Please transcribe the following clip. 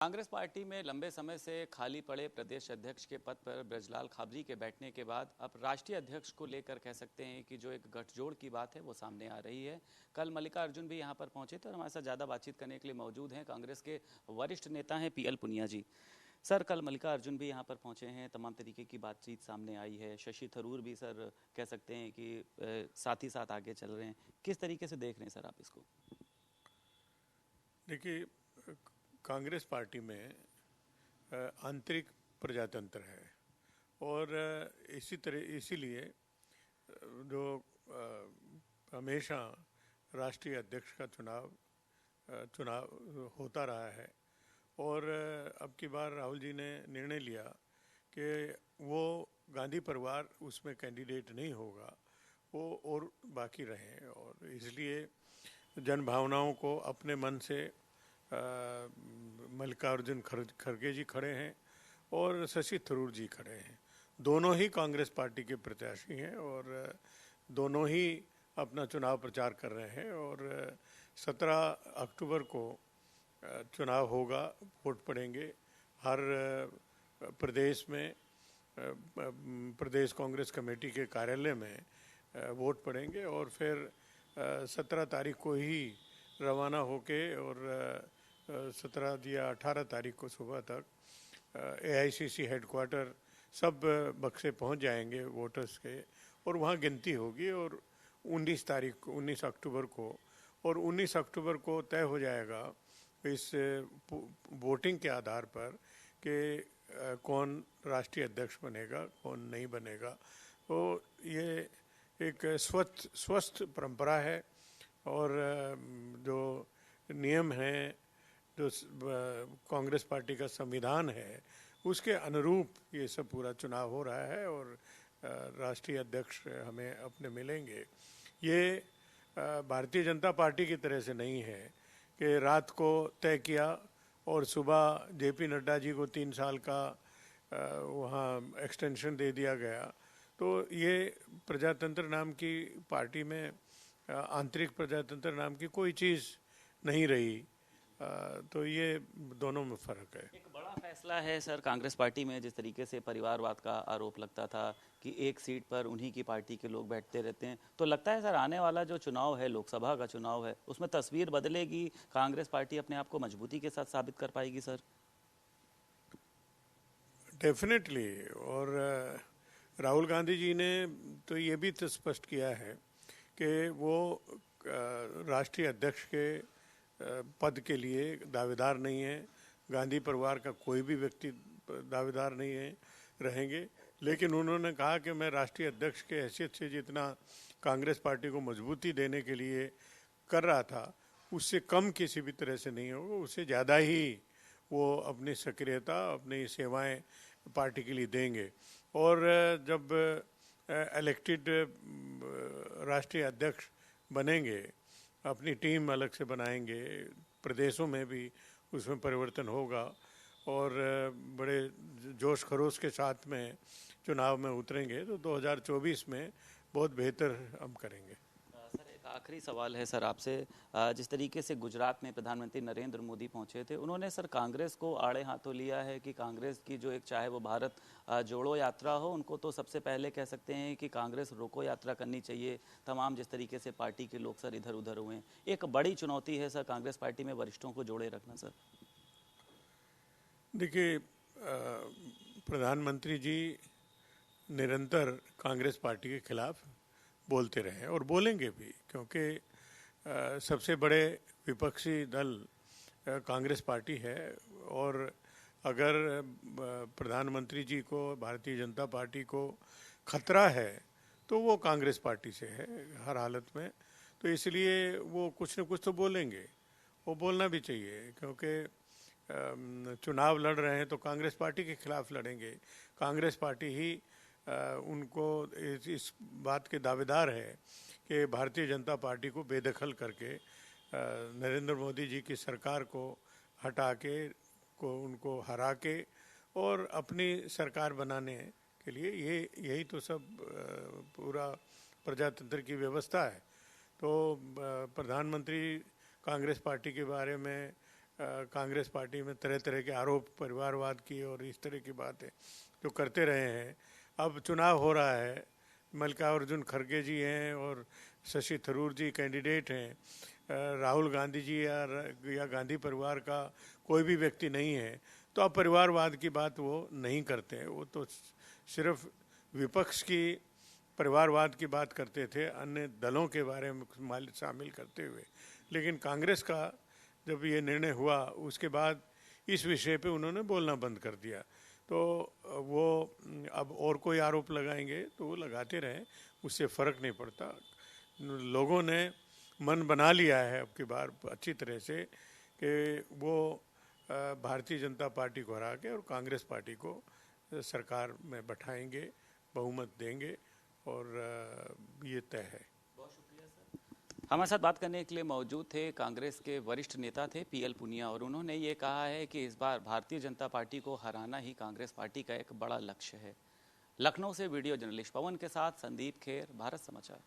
Congress party में लंबे समय से खाली पड़े प्रदेश अध्यक्ष के पद पर ब्रजलाल खाबरी के बैठने के बाद अब राष्ट्रीय अध्यक्ष को लेकर कह सकते हैं कि जो एक गठजोड़ की बात है वो सामने आ रही है। कल मल्लिकार्जुन भी यहां पर पहुंचे थे और हमारे साथ ज़्यादा बातचीत करने के लिए मौजूद हैं कांग्रेस के वरिष्ठ नेता हैं पीएल पुनिया जी। सर, कल मल्लिकार्जुन भी यहाँ पर पहुंचे हैं, तमाम तरीके की बातचीत सामने आई है। शशि थरूर भी सर कह सकते हैं कि साथ ही साथ आगे चल रहे हैं। किस तरीके से देख रहे हैं सर आप इसको? देखिए, कांग्रेस पार्टी में आंतरिक प्रजातंत्र है और इसीलिए जो हमेशा राष्ट्रीय अध्यक्ष का चुनाव होता रहा है। और अब की बार राहुल जी ने निर्णय लिया कि वो गांधी परिवार उसमें कैंडिडेट नहीं होगा, वो और बाकी रहें। और इसलिए जन भावनाओं को अपने मन से मल्लिकार्जुन खड़गे जी खड़े हैं और शशि थरूर जी खड़े हैं। दोनों ही कांग्रेस पार्टी के प्रत्याशी हैं और दोनों ही अपना चुनाव प्रचार कर रहे हैं। और 17 अक्टूबर को चुनाव होगा, वोट पड़ेंगे हर प्रदेश में। प्रदेश कांग्रेस कमेटी के कार्यालय में वोट पड़ेंगे और फिर 17 तारीख को ही रवाना होके और 17 या 18 तारीख को सुबह तक AICC हेडक्वार्टर सब बक्से पहुंच जाएंगे वोटर्स के, और वहां गिनती होगी। और 19 अक्टूबर को 19 अक्टूबर को तय हो जाएगा इस वोटिंग के आधार पर कि कौन राष्ट्रीय अध्यक्ष बनेगा, कौन नहीं बनेगा। तो ये एक स्वस्थ परंपरा है और जो नियम हैं, जो कांग्रेस पार्टी का संविधान है, उसके अनुरूप ये सब पूरा चुनाव हो रहा है और राष्ट्रीय अध्यक्ष हमें अपने मिलेंगे। ये भारतीय जनता पार्टी की तरह से नहीं है कि रात को तय किया और सुबह JP नड्डा जी को 3 साल का वहाँ एक्सटेंशन दे दिया गया। तो ये प्रजातंत्र नाम की पार्टी में आंतरिक प्रजातंत्र नाम की कोई चीज़ नहीं रही। तो ये दोनों में फ़र्क है। एक बड़ा फैसला है सर कांग्रेस पार्टी में। जिस तरीके से परिवारवाद का आरोप लगता था कि एक सीट पर उन्हीं की पार्टी के लोग बैठते रहते हैं, तो लगता है सर आने वाला जो चुनाव है, लोकसभा का चुनाव है, उसमें तस्वीर बदलेगी, कांग्रेस पार्टी अपने आप को मजबूती के साथ साबित कर पाएगी सर? डेफिनेटली। और राहुल गांधी जी ने तो ये भी तो स्पष्ट किया है कि वो राष्ट्रीय अध्यक्ष के पद के लिए दावेदार नहीं है। गांधी परिवार का कोई भी व्यक्ति दावेदार नहीं है रहेंगे। लेकिन उन्होंने कहा कि मैं राष्ट्रीय अध्यक्ष के हैसियत से जितना कांग्रेस पार्टी को मजबूती देने के लिए कर रहा था, उससे कम किसी भी तरह से नहीं होगा, उससे ज़्यादा ही वो अपनी सक्रियता, अपनी सेवाएं पार्टी के लिए देंगे। और जब इलेक्टेड राष्ट्रीय अध्यक्ष बनेंगे, अपनी टीम अलग से बनाएंगे, प्रदेशों में भी उसमें परिवर्तन होगा और बड़े जोश खरोश के साथ में चुनाव में उतरेंगे। तो 2024 में बहुत बेहतर हम करेंगे। सर, एक आखिरी सवाल है सर आपसे। जिस तरीके से गुजरात में प्रधानमंत्री नरेंद्र मोदी पहुंचे थे, उन्होंने सर कांग्रेस को आड़े हाथों लिया है कि कांग्रेस की जो एक चाहे वो भारत जोड़ो यात्रा हो, उनको तो सबसे पहले कह सकते हैं कि कांग्रेस रोको यात्रा करनी चाहिए। तमाम जिस तरीके से पार्टी के लोग सर इधर उधर हुए हैं, एक बड़ी चुनौती है सर कांग्रेस पार्टी में वरिष्ठों को जोड़े रखना सर। देखिए, प्रधानमंत्री जी निरंतर कांग्रेस पार्टी के खिलाफ बोलते रहे और बोलेंगे भी, क्योंकि सबसे बड़े विपक्षी दल कांग्रेस पार्टी है। और अगर प्रधानमंत्री जी को, भारतीय जनता पार्टी को खतरा है तो वो कांग्रेस पार्टी से है हर हालत में। तो इसलिए वो कुछ न कुछ तो बोलेंगे, वो बोलना भी चाहिए, क्योंकि चुनाव लड़ रहे हैं तो कांग्रेस पार्टी के खिलाफ लड़ेंगे। कांग्रेस पार्टी ही उनको इस बात के दावेदार है कि भारतीय जनता पार्टी को बेदखल करके नरेंद्र मोदी जी की सरकार को हटा के, उनको हरा के और अपनी सरकार बनाने के लिए यही तो सब पूरा प्रजातंत्र की व्यवस्था है। तो प्रधानमंत्री कांग्रेस पार्टी के बारे में कांग्रेस पार्टी में तरह तरह के आरोप परिवारवाद की और इस तरह की बातें जो करते रहे हैं। अब चुनाव हो रहा है, मल्लिकार्जुन खड़गे जी हैं और शशि थरूर जी कैंडिडेट हैं, राहुल गांधी जी या गांधी परिवार का कोई भी व्यक्ति नहीं है, तो अब परिवारवाद की बात वो नहीं करते हैं। वो तो सिर्फ विपक्ष की परिवारवाद की बात करते थे, अन्य दलों के बारे में शामिल करते हुए। लेकिन कांग्रेस का जब ये निर्णय हुआ उसके बाद इस विषय पे उन्होंने बोलना बंद कर दिया। तो वो अब और कोई आरोप लगाएंगे तो वो लगाते रहें, उससे फ़र्क नहीं पड़ता। लोगों ने मन बना लिया है अब की बार अच्छी तरह से कि वो भारतीय जनता पार्टी को हरा के और कांग्रेस पार्टी को सरकार में बैठाएंगे, बहुमत देंगे और ये तय है। बहुत शुक्रिया सर। हमारे साथ बात करने के लिए मौजूद थे कांग्रेस के वरिष्ठ नेता थे PL पुनिया, और उन्होंने ये कहा है कि इस बार भारतीय जनता पार्टी को हराना ही कांग्रेस पार्टी का एक बड़ा लक्ष्य है। लखनऊ से वीडियो जर्नलिस्ट पवन के साथ संदीप खेर, भारत समाचार।